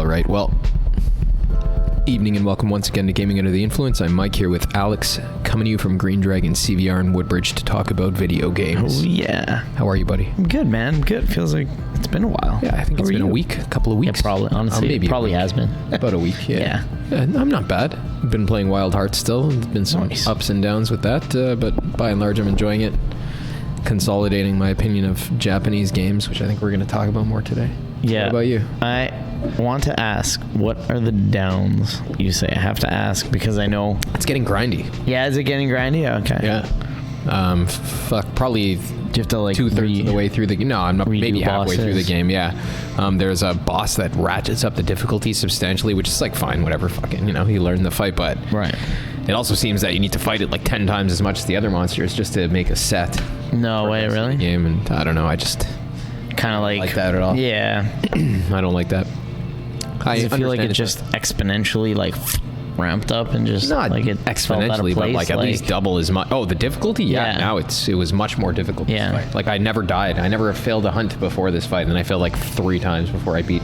All right, well, evening and welcome once again to Gaming Under the Influence. I'm Mike here with Alex, coming to you from GreenDragonCVR in Woodbridge to talk about video games. Oh, yeah. How are you, buddy? I'm good, man. Good. Feels like it's been a while. Yeah, I think it's been a week, a couple of weeks. Yeah, probably. Honestly, maybe it probably has been. About a week, yeah. I'm not bad. I've been playing Wild Hearts still. There's been some ups and downs with that, but by and large, I'm enjoying it. Consolidating my opinion of Japanese games, which I think we're going to talk about more today. Yeah. What about you? I want to ask, what are the downs? You say I have to ask because I know it's getting grindy. Yeah, is it getting grindy? Okay. Yeah. Probably. Do you have to like 2/3 of the way through the game? No, I'm not. Maybe halfway through the game. Yeah. There's a boss that ratchets up the difficulty substantially, which is like fine, whatever. Fucking, you learn the fight, but right. It also seems that you need to fight it like 10 times as much as the other monsters just to make a set. No way, really? Game, and I don't know. I just kind of like that at all. Yeah. I don't like that. I feel like it just exponentially like ramped up and just not like it exponentially, but like at least double as much. Oh, the difficulty? Yeah. Now it was much more difficult. Yeah. This fight. Like I never died. I never failed a hunt before this fight, and I failed like 3 times before I beat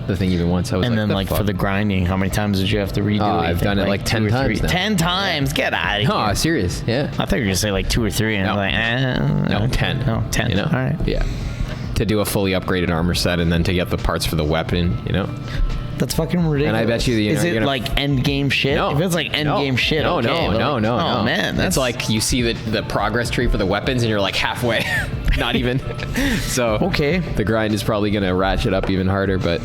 the thing even once. I was and then like for the grinding, how many times did you have to redo it? I've done it like 10 times now. 10 times? Get out of here. No, serious. Yeah. I thought you were going to say like 2 or 3 and no, 10. No, 10. All right. Yeah. To do a fully upgraded armor set and then to get the parts for the weapon, That's fucking ridiculous. And I bet you is it like end game shit? No. If it's like end game shit, no, okay, no. Oh man, it's like you see the progress tree for the weapons and you're like halfway, not even. So okay, the grind is probably gonna ratchet up even harder, but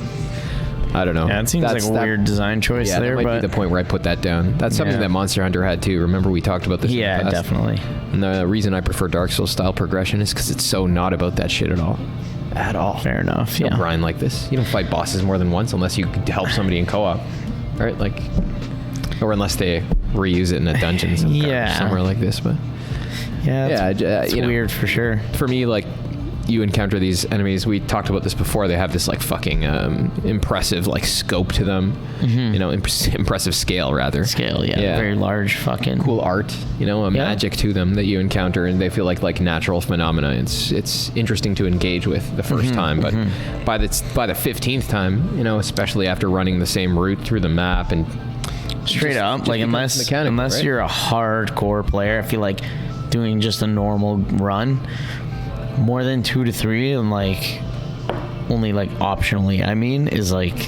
I don't know. Yeah, it seems like a weird design choice there. That might be the point where I put that down. That's something that Monster Hunter had too. Remember we talked about this? Yeah, in the past? Definitely. And the reason I prefer Dark Souls style progression is because it's so not about that shit at all. At all. Fair enough. You don't grind like this. You don't fight bosses more than once unless you help somebody in co-op, right? Like, or unless they reuse it in a dungeon somewhere like this. But it's weird for sure. For me, like, you encounter these enemies. We talked about this before. They have this like fucking impressive like scope to them. Mm-hmm. Impressive scale rather. Scale, yeah. Very large, fucking cool art. Magic to them that you encounter, and they feel like natural phenomena. It's interesting to engage with the first time, but by the 15th time, especially after running the same route through the map and straight up, like unless you're a hardcore player, I feel like doing just a normal run. More than 2 to 3 and like only like optionally is like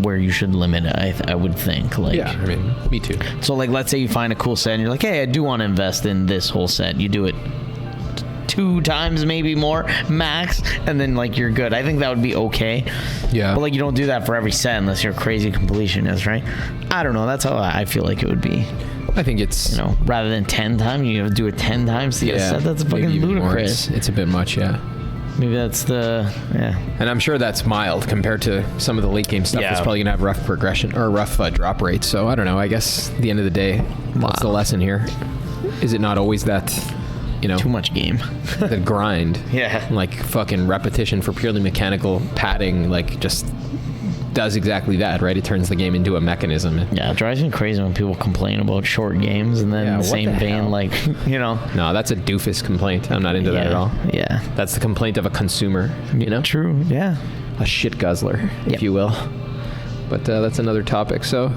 where you should limit it. I would think me too. So like let's say you find a cool set and you're like, hey, I do want to invest in this whole set. You do it 2 times, maybe more max, and then like you're good. I think that would be okay. Yeah. But like you don't do that for every set unless you're a crazy completionist, right? I don't know. That's how I feel like it would be. I think it's rather than 10 times, you have to do it 10 times to get a set. That's fucking ludicrous. It's a bit much, yeah. Maybe that's And I'm sure that's mild compared to some of the late game stuff. That's probably gonna have rough progression or rough drop rates. So I don't know. I guess at the end of the day, what's the lesson here? Is it not always that? Too much game. The grind. Yeah. Like fucking repetition for purely mechanical padding, like just does exactly that, right? It turns the game into a mechanism. Yeah, it drives me crazy when people complain about short games and then in the same vein, like, No, that's a doofus complaint. I'm not into that at all. Yeah. That's the complaint of a consumer, True, yeah. A shit guzzler, if you will. But that's another topic. So,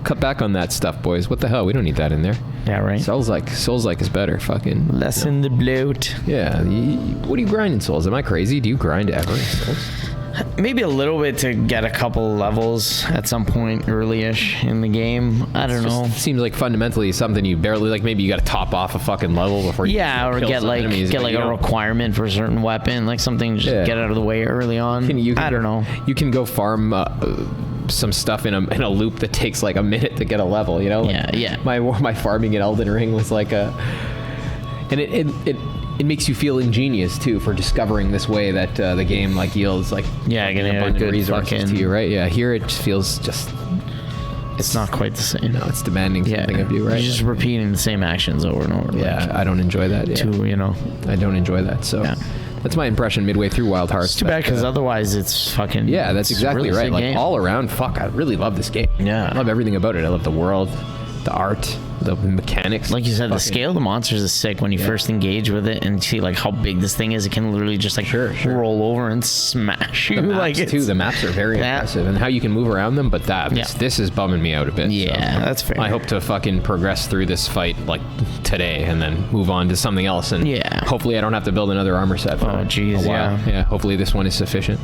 cut back on that stuff, boys. What the hell? We don't need that in there. Yeah, right. Souls-like is better. Fucking lessen the bloat. Yeah. What do you grind in Souls? Am I crazy? Do you grind ever in Souls? Maybe a little bit to get a couple levels at some point early-ish in the game. I don't know. Seems like fundamentally something you barely like. Maybe you got to top off a fucking level before you or get like a requirement for a certain weapon, like something just get out of the way early on. I don't know. You can go farm some stuff in a loop that takes like a minute to get a level. My farming in Elden Ring was like and it makes you feel ingenious too for discovering this way that the game like yields like getting abundant resources to you, right? Yeah, here it just feels it's not quite the same. No, it's demanding something of you, right? You're just repeating the same actions over and over. Yeah, I don't enjoy that. I don't enjoy that. So that's my impression midway through Wild Hearts. It's too bad because otherwise it's fucking that's exactly really right. Like game. all around, I really love this game. Yeah, I love everything about it. I love the world. the art, the mechanics. Like you said, the scale of the monsters is sick when you first engage with it and see like how big this thing is. It can literally just like roll over and smash you. The maps like too. The maps are very impressive, and how you can move around them. But this is bumming me out a bit. Yeah, so that's fair. I hope to fucking progress through this fight like today, and then move on to something else. And hopefully I don't have to build another armor set for a while. Yeah. Hopefully this one is sufficient.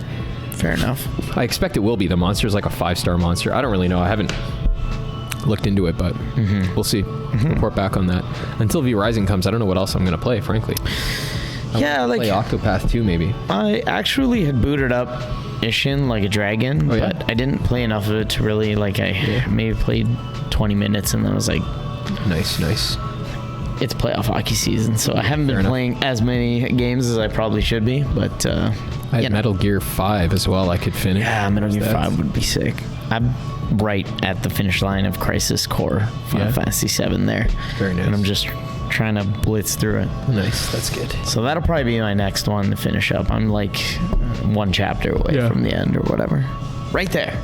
Fair enough. I expect it will be. The monster's like a 5-star monster. I don't really know. I haven't looked into it, but we'll see. Report back on that. Until V Rising comes, I don't know what else I'm going to play, frankly. I like play Octopath 2 maybe. I actually had booted up Ishin like a dragon, but I didn't play enough of it to really like. I maybe played 20 minutes and then I was like, nice. It's playoff hockey season, so I haven't been playing as many games as I probably should be. But I had Metal Gear 5 as well. I could finish. Yeah, Metal Gear 5 would be sick. I'm right at the finish line of Crisis Core Final Fantasy 7 there. Very nice. And I'm just trying to blitz through it. Nice, that's good. So that'll probably be my next one to finish up. I'm like one chapter away from the end or whatever. Right there.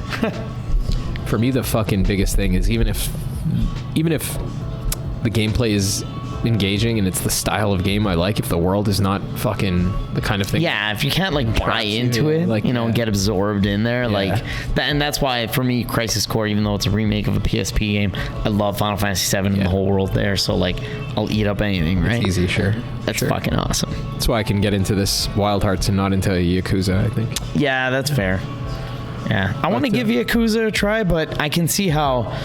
For me, the fucking biggest thing is even if the gameplay is engaging and it's the style of game I like, if the world is not fucking the kind of thing. Yeah, if you can't like buy into it, like get absorbed in there, like that, and that's why for me, Crisis Core, even though it's a remake of a PSP game, I love Final Fantasy 7 and the whole world there. So like, I'll eat up anything, right? It's easy, sure. That's fucking awesome. That's why I can get into this Wild Hearts and not into Yakuza, I think. Yeah, that's fair. Yeah, I want to give Yakuza a try, but I can see how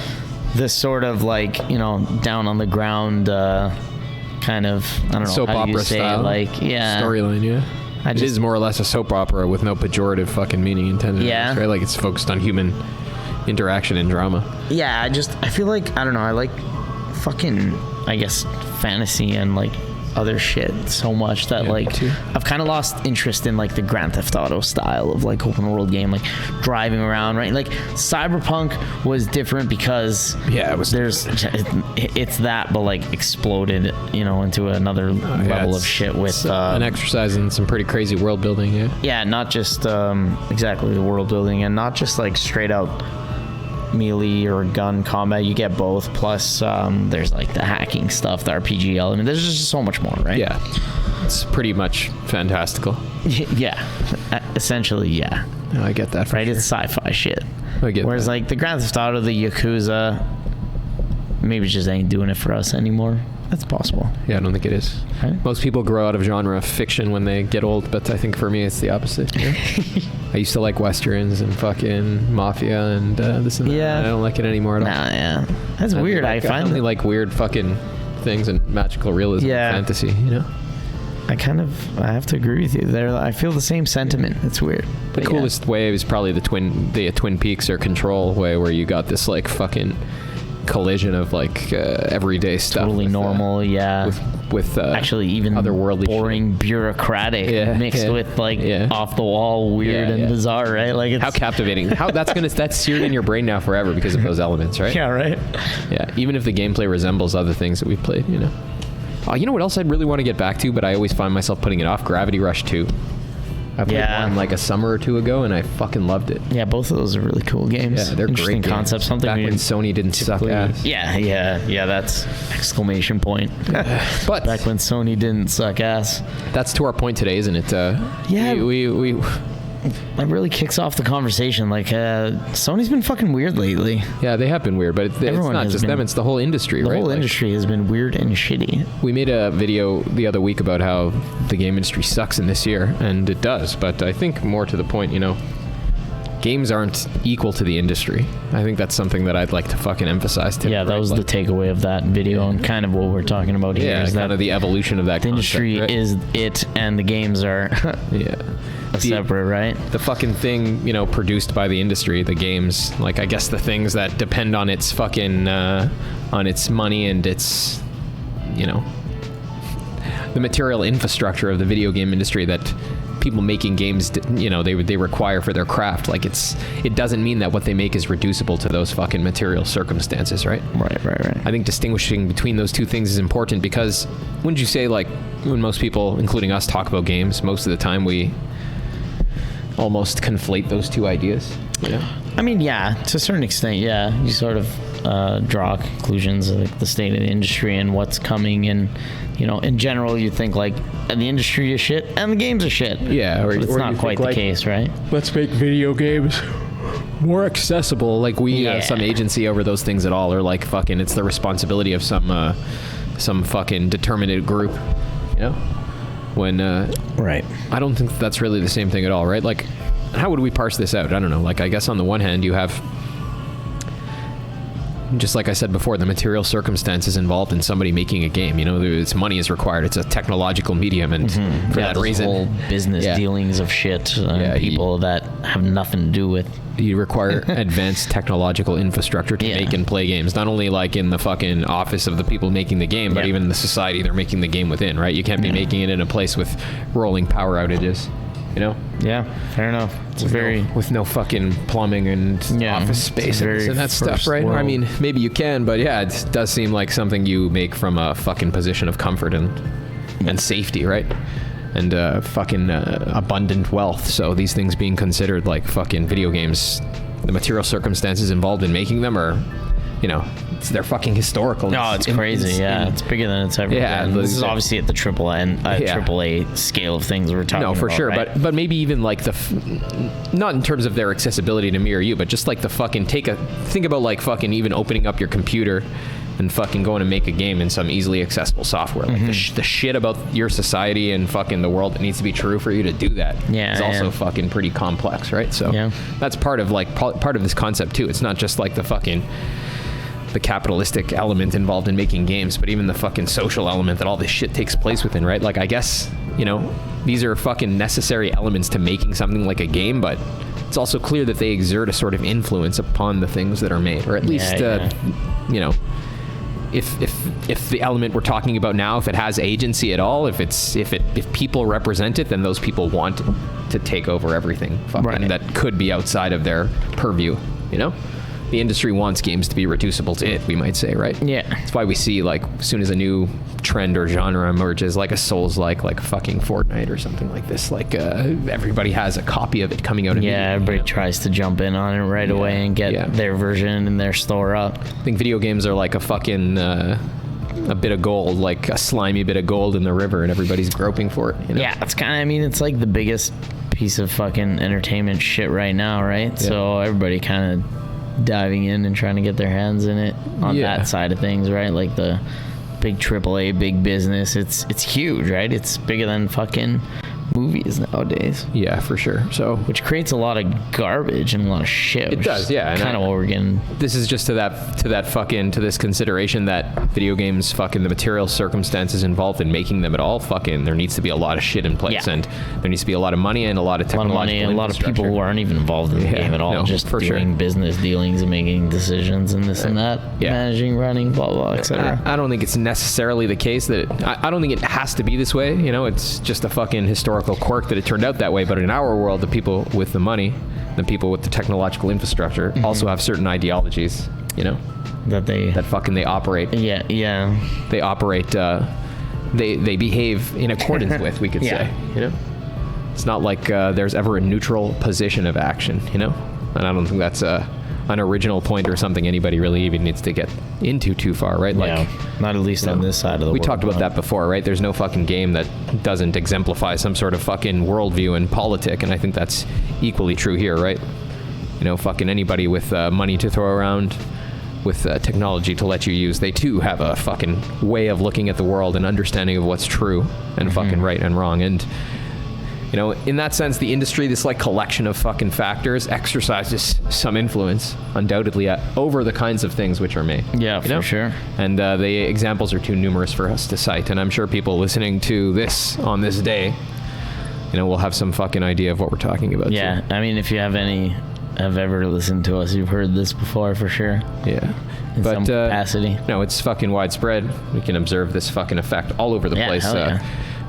this sort of like, down on the ground kind of, I don't know, soap how do you opera say style, it? Like, storyline, it is more or less a soap opera with no pejorative fucking meaning intended. Yeah. Right? Like it's focused on human interaction and drama. Yeah, I feel like, I don't know, I like fucking, I guess, fantasy and like other shit so much that like I've kind of lost interest in like the Grand Theft Auto style of like open world game, like driving around, right? Like Cyberpunk was different because it's that, but like exploded, into another level of shit with an exercise in some pretty crazy world building. Not just exactly the world building, and not just like straight out melee or gun combat. You get both, plus there's like the hacking stuff, the RPG element. There's just so much more, right? Yeah, it's pretty much fantastical. Essentially, yeah. No, I get that, right? Sure. It's sci-fi shit. I get Whereas that. like the Grand Theft Auto, the Yakuza, maybe just ain't doing it for us anymore. That's possible. Yeah, I don't think it is. Right? Most people grow out of genre fiction when they get old, but I think for me it's the opposite. I used to like westerns and fucking mafia and this and that. Yeah. I don't like it anymore at all. Nah, yeah. That's weird. I only like weird fucking things and magical realism and fantasy, I have to agree with you there. I feel the same sentiment. It's weird. The coolest way is probably the Twin Peaks or Control way, where you got this like fucking collision of like everyday stuff, totally normal, with actually even otherworldly boring shit. Bureaucratic mixed with like off the wall weird and bizarre, right? Like it's how captivating. That's seared in your brain now forever because of those elements, right? Yeah, right. Yeah, even if the gameplay resembles other things that we've played, you know what else I'd really want to get back to, but I always find myself putting it off? Gravity Rush 2. I played one like a summer or two ago, and I fucking loved it. Yeah, both of those are really cool games. Yeah, they're interesting great concepts. Something back when Sony didn't suck ass. Yeah. That's exclamation point. But back when Sony didn't suck ass. That's to our point today, isn't it? We that really kicks off the conversation. Like, Sony's been fucking weird lately. Yeah, they have been weird, but it's not just them, it's the whole industry, right? The whole industry has been weird and shitty. We made a video the other week about how the game industry sucks in this year, and it does, but I think more to the point, games aren't equal to the industry. I think that's something that I'd like to fucking emphasize today. Yeah, that was the takeaway of that video, and kind of what we're talking about here. Yeah, is kind of the evolution of that the concept, industry right? is it, and the games are separate, right? The fucking thing, produced by the industry, the games, like I guess the things that depend on its fucking, on its money and its, the material infrastructure of the video game industry that people making games, they require for their craft. Like it doesn't mean that what they make is reducible to those fucking material circumstances, right? Right. I think distinguishing between those two things is important because wouldn't you say, like, when most people, including us, talk about games, most of the time we almost conflate those two ideas? Yeah. I mean, yeah, to a certain extent, yeah. You sort of draw conclusions of like, the state of the industry and what's coming, and in general, you think like the industry is shit and the games are shit. Yeah, but it's not quite the case, right? Let's make video games more accessible. Like we have some agency over those things at all, or like fucking, it's the responsibility of some fucking determinate group, When right, I don't think that's really the same thing at all, right? Like, how would we parse this out? I don't know. Like, I guess on the one hand, you have, just like I said before, the material circumstances involved in somebody making a game. It's money is required. It's a technological medium, and for that reason, whole business dealings of shit. People that have nothing to do with. You require advanced technological infrastructure to make and play games. Not only like in the fucking office of the people making the game, but even the society they're making the game within. Right? You can't be making it in a place with rolling power outages. Yeah, fair enough. It's with no fucking plumbing and office space and that stuff, right? World. I mean, maybe you can, but it does seem like something you make from a fucking position of comfort and safety, right? And fucking abundant wealth. So these things being considered like fucking video games, the material circumstances involved in making them are, they're fucking historical. No, it's crazy. It's bigger than it's ever been. This is obviously at the AAA scale of things we're talking about. No, for sure. Right? But maybe even like not in terms of their accessibility to me or you, but just like the fucking think about like fucking even opening up your computer and fucking going to make a game in some easily accessible software. Like the shit about your society and fucking the world that needs to be true for you to do that is also fucking pretty complex, right? So that's part of this concept too. It's not just like the capitalistic element involved in making games, but even the fucking social element that all this shit takes place within, right? Like, I guess, these are fucking necessary elements to making something like a game, but it's also clear that they exert a sort of influence upon the things that are made, or at least, if the element we're talking about now, if it has agency at all, if people represent it, then those people want to take over everything fucking that could be outside of their purview, The industry wants games to be reducible to it, we might say, right? Yeah. That's why we see, like, as soon as a new trend or genre emerges, like a Souls-like, like fucking Fortnite or something like this, like, everybody has a copy of it coming out immediately. Yeah, everybody tries to jump in on it right away and get their version and their store up. I think video games are like a fucking, a bit of gold, like a slimy bit of gold in the river, and everybody's groping for it, Yeah, it's kind of, it's like the biggest piece of fucking entertainment shit right now, right? Yeah. So everybody kind of diving in and trying to get their hands in it on that side of things, right? Like the big AAA, big business. It's huge, right? It's bigger than fucking movies nowadays. Yeah, for sure. So, which creates a lot of garbage and a lot of shit. It does, yeah. Kind of what we're getting. This is just to this consideration that video games, fucking the material circumstances involved in making them at all, fucking there needs to be a lot of shit in place, and there needs to be a lot of money and a lot of technological and a lot of people who aren't even involved in the game at all, just doing business dealings and making decisions and this and that, managing, running, blah blah, etc. I don't think it's necessarily the case that I don't think it has to be this way. It's just a fucking historical quirk that it turned out that way. But in our world, the people with the money, the people with the technological infrastructure, also have certain ideologies, that they operate. They operate. They behave in accordance with. We could say. It's not like there's ever a neutral position of action. And I don't think that's an original point or something anybody really even needs to get into too far, right? Like, not at least on this side of the world. We talked about that before, right? There's no fucking game that doesn't exemplify some sort of fucking worldview and politic, and I think that's equally true here, right? Fucking anybody with money to throw around, with technology to let you use, they too have a fucking way of looking at the world and understanding of what's true and fucking right and wrong. And in that sense, the industry, this like collection of fucking factors, exercises some influence, undoubtedly, over the kinds of things which are made. Yeah, for sure. And the examples are too numerous for us to cite. And I'm sure people listening to this on this day, will have some fucking idea of what we're talking about. Yeah, too. I mean, if you have ever listened to us, you've heard this before for sure. Yeah. In some capacity. It's fucking widespread. We can observe this fucking effect all over the place.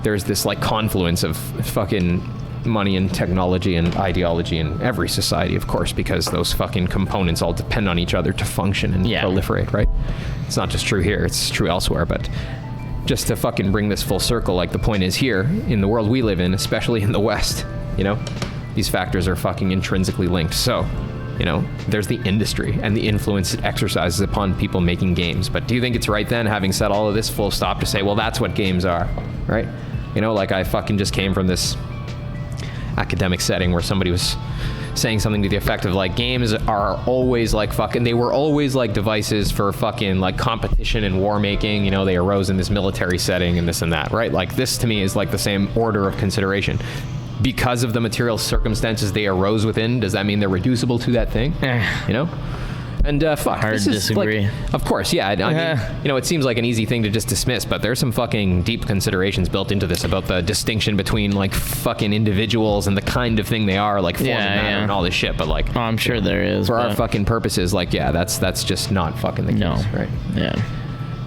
There's this like confluence of fucking money and technology and ideology in every society, of course, because those fucking components all depend on each other to function and proliferate, right? It's not just true here, it's true elsewhere, but just to fucking bring this full circle, like the point is here, in the world we live in, especially in the West, these factors are fucking intrinsically linked. So there's the industry and the influence it exercises upon people making games. But do you think it's right then, having said all of this, full stop, to say, well, that's what games are, right? Like I fucking just came from this academic setting where somebody was saying something to the effect of like, games are always like fucking, they were always like devices for fucking like competition and war making. They arose in this military setting and this and that, right? Like this to me is like the same order of consideration. Because of the material circumstances they arose within, does that mean they're reducible to that thing? And fuck, hard to disagree. Like, of course, yeah. I mean, it seems like an easy thing to just dismiss, but there's some fucking deep considerations built into this about the distinction between like fucking individuals and the kind of thing they are, like form and matter and all this shit. But like, I'm sure there is. For our fucking purposes, like, yeah, that's just not fucking the case, right? Yeah.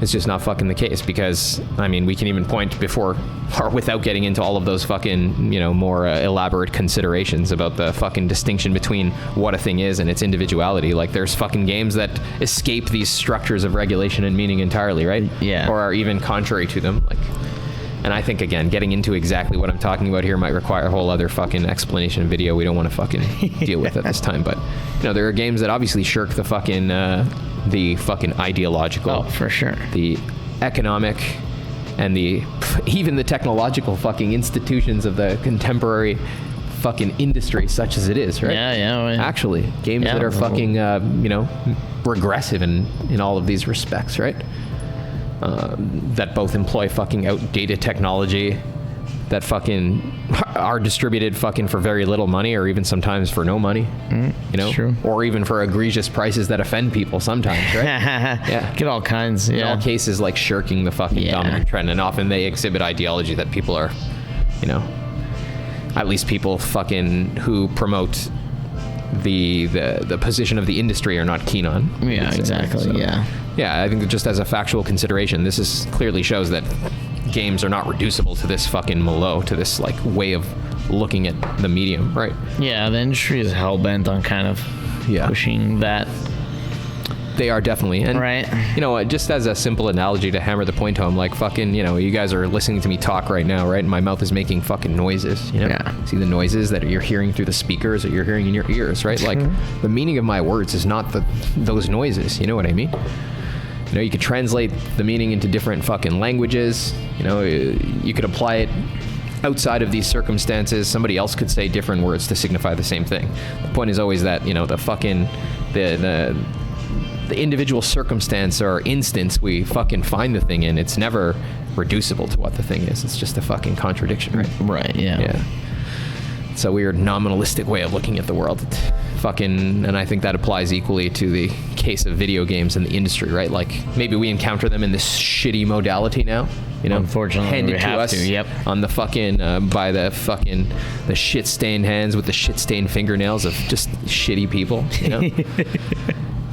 It's just not fucking the case, because I mean, we can even point before or without getting into all of those fucking more elaborate considerations about the fucking distinction between what a thing is and its individuality. Like there's fucking games that escape these structures of regulation and meaning entirely, right? Yeah. Or are even contrary to them. Like, and I think, again, getting into exactly what I'm talking about here might require a whole other fucking explanation video we don't want to fucking deal with at this time. But there are games that obviously shirk the fucking ideological, oh, for sure, the economic, and even the technological fucking institutions of the contemporary fucking industry, such as it is, right? Yeah. Actually, games that are fucking regressive in all of these respects, right? That both employ fucking outdated technology, that fucking are distributed fucking for very little money, or even sometimes for no money, true. Or even for egregious prices that offend people sometimes, right? Yeah, get all kinds. In all cases, like shirking the fucking dominant trend, and often they exhibit ideology that people are, at least people fucking who promote the position of the industry are not keen on. Yeah, exactly. So, yeah, I think that just as a factual consideration, this clearly shows that games are not reducible to this fucking malo, to this like way of looking at the medium, right? Yeah, the industry is hell-bent on kind of pushing that. They are definitely. And, right. Just as a simple analogy to hammer the point home, like fucking, you guys are listening to me talk right now, right? And my mouth is making fucking noises, Yeah. See the noises that you're hearing through the speakers or you're hearing in your ears, right? Like the meaning of my words is not those noises, you know what I mean? You could translate the meaning into different fucking languages. You could apply it outside of these circumstances. Somebody else could say different words to signify the same thing. The point is always that, the fucking, the individual circumstance or instance we fucking find the thing in, it's never reducible to what the thing is. It's just a fucking contradiction, right? Right, yeah. It's a weird nominalistic way of looking at the world. And I think that applies equally to the case of video games in the industry, right? Like maybe we encounter them in this shitty modality now, unfortunately handed we to have us to, yep. on the fucking by the fucking the shit stained hands with the shit stained fingernails of just shitty people,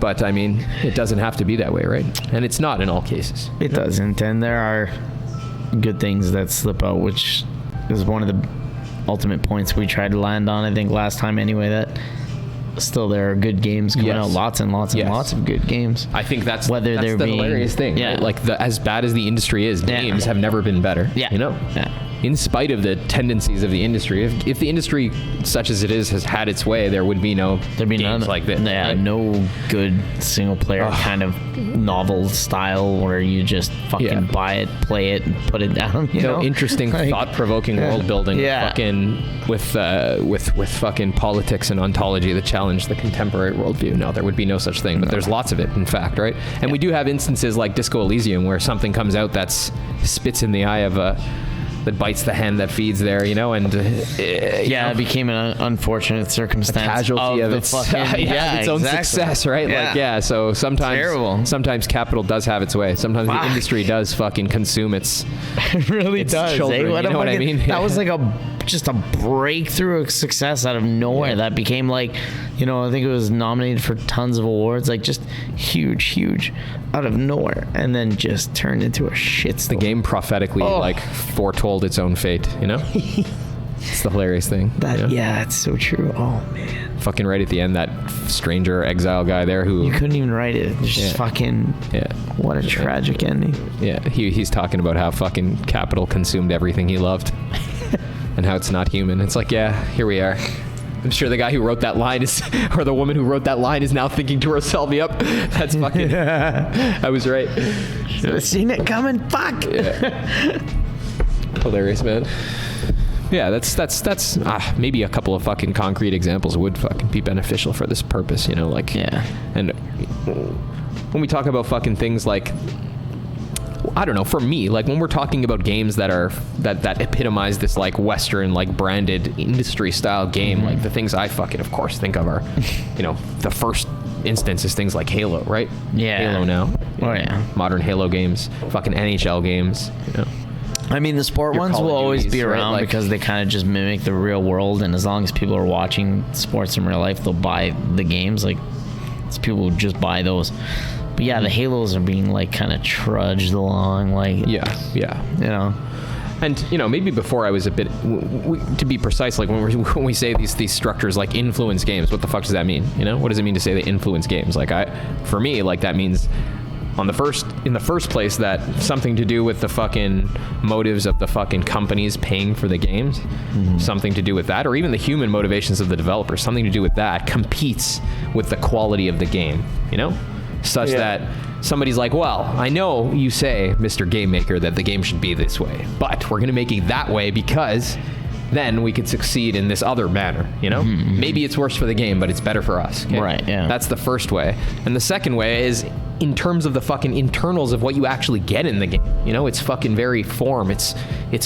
But I mean, it doesn't have to be that way, right? And it's not in all cases. It doesn't, and there are good things that slip out, which is one of the ultimate points we tried to land on, I think, last time anyway, that still there are good games coming out, lots and lots and lots of good games. I think that's the hilarious thing, right? Like as bad as the industry is, games have never been better, in spite of the tendencies of the industry. If the industry such as it is has had its way, there would be games like this. Yeah, right? No good single player kind of novel style where you just fucking buy it, play it, and put it down. Interesting, thought-provoking world building. Fucking with fucking politics and ontology that challenge the contemporary worldview. No, there would be no such thing. But there's lots of it, in fact, right? And we do have instances like Disco Elysium where something comes out that's spits in the eye of that bites the hand that feeds there, and it became an unfortunate circumstance, casualty of its its own success, right? So sometimes capital does have its way. Sometimes the industry does fucking consume its it really does children, you know what I mean? That was like just a breakthrough of success out of nowhere that became like, I think it was nominated for tons of awards, like just huge out of nowhere, and then just turned into a shitstorm. The game prophetically foretold its own fate, It's the hilarious thing. It's so true. Oh man. Fucking right at the end, that stranger exile guy there who... You couldn't even write it. It's just fucking... Yeah. What a tragic ending. Yeah, he's talking about how fucking capital consumed everything he loved. And how it's not human. It's like, here we are. I'm sure the guy who wrote that line is, or the woman who wrote that line is now thinking to herself, yep, that's fucking, I was right. Should have seen it coming, fuck. Yeah. Hilarious, man. Yeah, that's maybe a couple of fucking concrete examples would fucking be beneficial for this purpose, you know, like, yeah. And when we talk about fucking things like, I don't know, for me, like when we're talking about games that are that epitomize this like Western like branded industry style game, like the things I fucking of course think of are, you know, the first instance is things like Halo, right? Yeah. Halo now. Oh yeah. Modern Halo games, fucking NHL games, you know. I mean, the sport ones will always be around, right? Because they kind of just mimic the real world, and as long as people are watching sports in real life, they'll buy the games. Like, people will just buy those. But yeah, the Halos are being like kind of trudged along, like yeah, you know. And you know, maybe before I was a bit, to be precise, like when we say these structures like influence games, what the fuck does that mean? You know, what does it mean to say they influence games? Like for me, like that means in the first place that something to do with the fucking motives of the fucking companies paying for the games, something to do with that, or even the human motivations of the developers, something to do with that competes with the quality of the game, you know, such that somebody's like, well, I know you say, Mr. Game Maker, that the game should be this way, but we're going to make it that way because then we could succeed in this other manner, you know? Maybe it's worse for the game, but it's better for us. Okay? Right, yeah. That's the first way. And the second way is in terms of the fucking internals of what you actually get in the game. You know, its fucking very form, its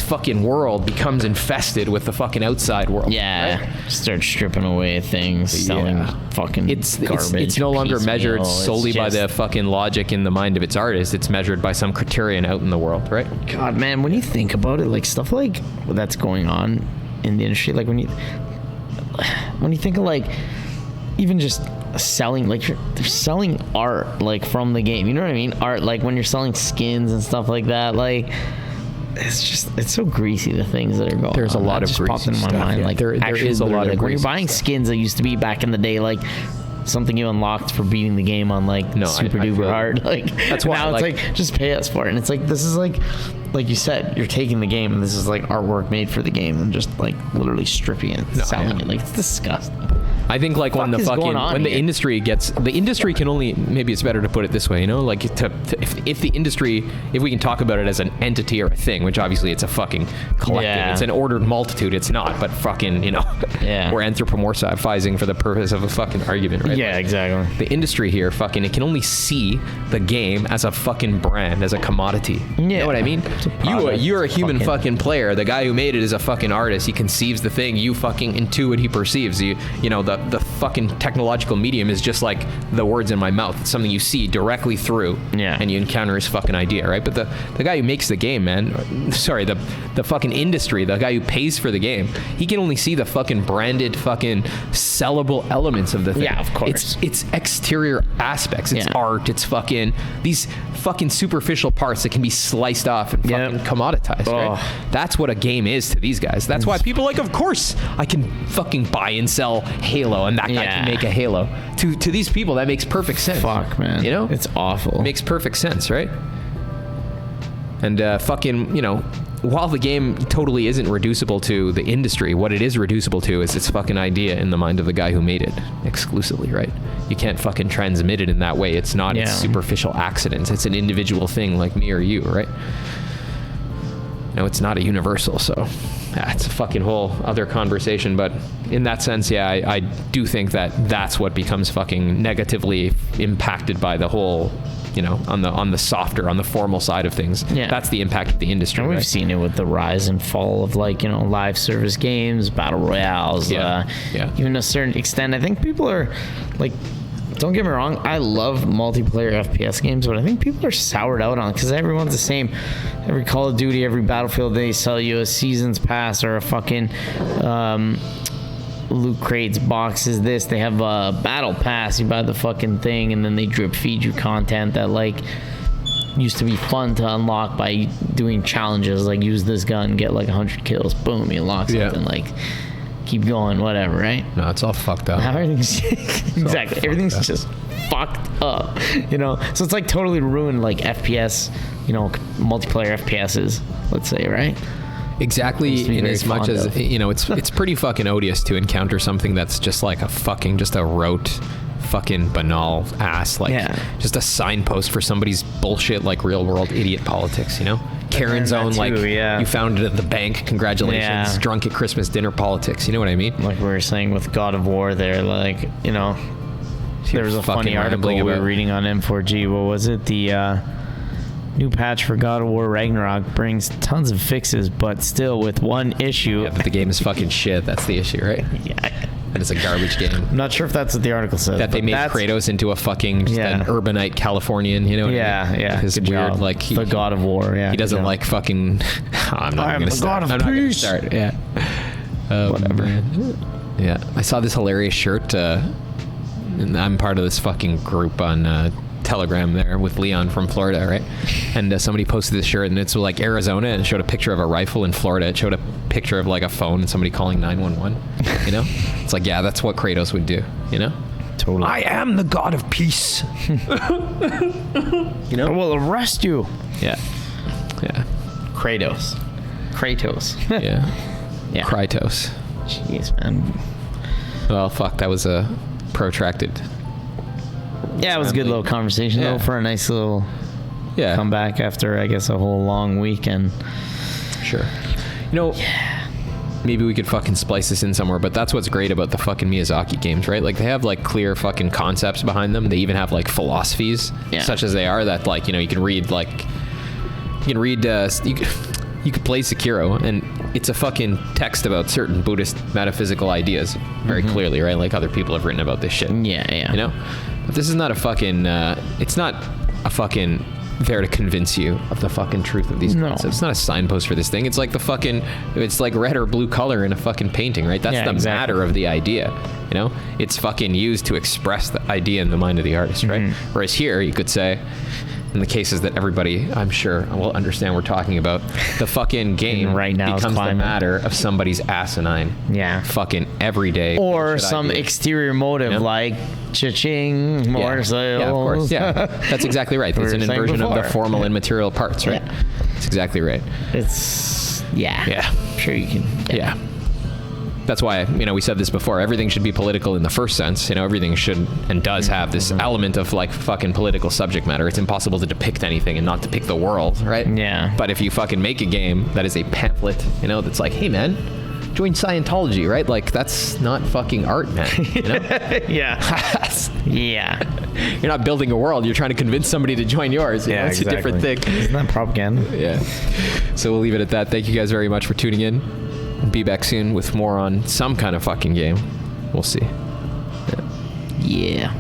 fucking world becomes infested with the fucking outside world. Yeah. Right? Start stripping away things, selling fucking garbage. It's no longer measured solely by the fucking logic in the mind of its artist. It's measured by some criterion out in the world, right? God, man, when you think about it, like stuff like that's going on in the industry, like when you think of like even just selling, like they're selling art like from the game, you know what I mean? Art, like when you're selling skins and stuff like that, like it's so greasy, the things that are going there's on. A lot of greasy popped in my stuff, mind. Like there is a lot of like when you're buying stuff. skins that used to be back in the day, like something you unlocked for beating the game on like super duper hard, like that's why now it's like just pay us for it, and it's like this is like you said, you're taking the game and this is like artwork made for the game and just like literally stripping it and selling it. Like it's disgusting. I think like when the industry can only, maybe it's better to put it this way, you know, like if the industry, if we can talk about it as an entity or a thing, which obviously it's a fucking collective, it's an ordered multitude, it's not, but fucking, you know, we're anthropomorphizing for the purpose of a fucking argument, right? Yeah, exactly. The industry here, fucking, it can only see the game as a fucking brand, as a commodity. Yeah. You know what I mean? You're a human fucking player. The guy who made it is a fucking artist. He conceives the thing. You fucking intuit. He perceives. You know, the fucking technological medium is just like the words in my mouth. It's something you see directly through. Yeah. And you encounter his fucking idea, right? But the guy who makes the game, man, sorry, the fucking industry, the guy who pays for the game, he can only see the fucking branded fucking sellable elements of the thing. Yeah, of course. It's exterior aspects. It's art. It's fucking these fucking superficial parts that can be sliced off and fucking commoditized, right? That's what a game is to these guys. That's why people like, of course I can fucking buy and sell Halo and that guy can make a Halo. To these people, that makes perfect sense. Fuck, man. You know? It's awful. It makes perfect sense, right? And fucking, you know, while the game totally isn't reducible to the industry, what it is reducible to is its fucking idea in the mind of the guy who made it exclusively, right? You can't fucking transmit it in that way. It's not its superficial accidents. It's an individual thing like me or you, right? No, it's not a universal, so it's a fucking whole other conversation. But in that sense, I do think that that's what becomes fucking negatively impacted by the whole, you know, on the softer, on the formal side of things. Yeah. That's the impact of the industry. And we've seen it with the rise and fall of, like, you know, live service games, battle royales, even to a certain extent. I think people are, like, don't get me wrong, I love multiplayer FPS games, but I think people are soured out on it because everyone's the same. Every Call of Duty, every Battlefield, they sell you a season's pass or a fucking loot crates, boxes, this. They have a battle pass. You buy the fucking thing, and then they drip feed you content that, like, used to be fun to unlock by doing challenges, like use this gun, get like 100 kills, boom, you unlock something, like keep going, whatever, right? No, it's all fucked up. Now everything's exactly, everything's just fucked up, you know? So it's like totally ruined, like FPS, you know, multiplayer FPSs, let's say, right? Exactly, in as much as, you know, it's pretty fucking odious to encounter something that's just like just a rote fucking banal ass, like just a signpost for somebody's bullshit, like real world idiot politics, you know? Karen's own, like, you found it at the bank, congratulations, drunk at Christmas dinner politics, you know what I mean? Like we were saying with God of War there, like, you know, there was a funny article we were reading on M4G. What was it? The new patch for God of War Ragnarok brings tons of fixes, but still with one issue. Yeah, but the game is fucking shit. That's the issue, right? Yeah. And it's a garbage game. I'm not sure if that's what the article says. That they made Kratos into a fucking an urbanite Californian, you know? Yeah. His weird, job. like the God of War. Yeah, he doesn't like fucking. I'm not going to start. I'm not going to start. Yeah. Whatever. Man. Yeah, I saw this hilarious shirt. And I'm part of this fucking group on Telegram there with Leon from Florida, right? And somebody posted this shirt, and it's like Arizona, and it showed a picture of a rifle in Florida. It showed a picture of like a phone and somebody calling 911. You know, it's like, yeah, that's what Kratos would do. You know, totally. I am the god of peace. You know, I will arrest you. Yeah. Kratos. Yeah. Kratos. Jeez, man. Well, fuck, that was a protracted. Yeah, it was a good little conversation though, for a nice little comeback after, I guess, a whole long weekend. Sure. You know, maybe we could fucking splice this in somewhere, but that's what's great about the fucking Miyazaki games, right? Like, they have like clear fucking concepts behind them. They even have like philosophies, such as they are, that, like, you know, you can read you could play Sekiro, and it's a fucking text about certain Buddhist metaphysical ideas very clearly, right? Like, other people have written about this shit. Yeah. You know? But this is not a fucking, it's not a fucking there to convince you of the fucking truth of these concepts. It's not a signpost for this thing. It's like it's like red or blue color in a fucking painting, right? That's the matter of the idea, you know? It's fucking used to express the idea in the mind of the artist, right? Whereas here, you could say, in the cases that everybody, I'm sure, will understand we're talking about, the fucking game right now becomes the matter of somebody's asinine fucking everyday or some exterior motive, like cha-ching, more sales. Yeah, of course. Yeah, that's exactly right. It's an inversion of the formal and material parts, right? That's exactly right. It's I'm sure you can. That's why, you know, we said this before, everything should be political in the first sense. You know, everything should and does have this element of, like, fucking political subject matter. It's impossible to depict anything and not depict the world, right? Yeah. But if you fucking make a game that is a pamphlet, you know, that's like, hey, man, join Scientology, right? Like, that's not fucking art, man. You know? You're not building a world. You're trying to convince somebody to join yours. You know? It's a different thing. Isn't that propaganda? Yeah. So we'll leave it at that. Thank you guys very much for tuning in. Be back soon with more on some kind of fucking game. We'll see. Yeah.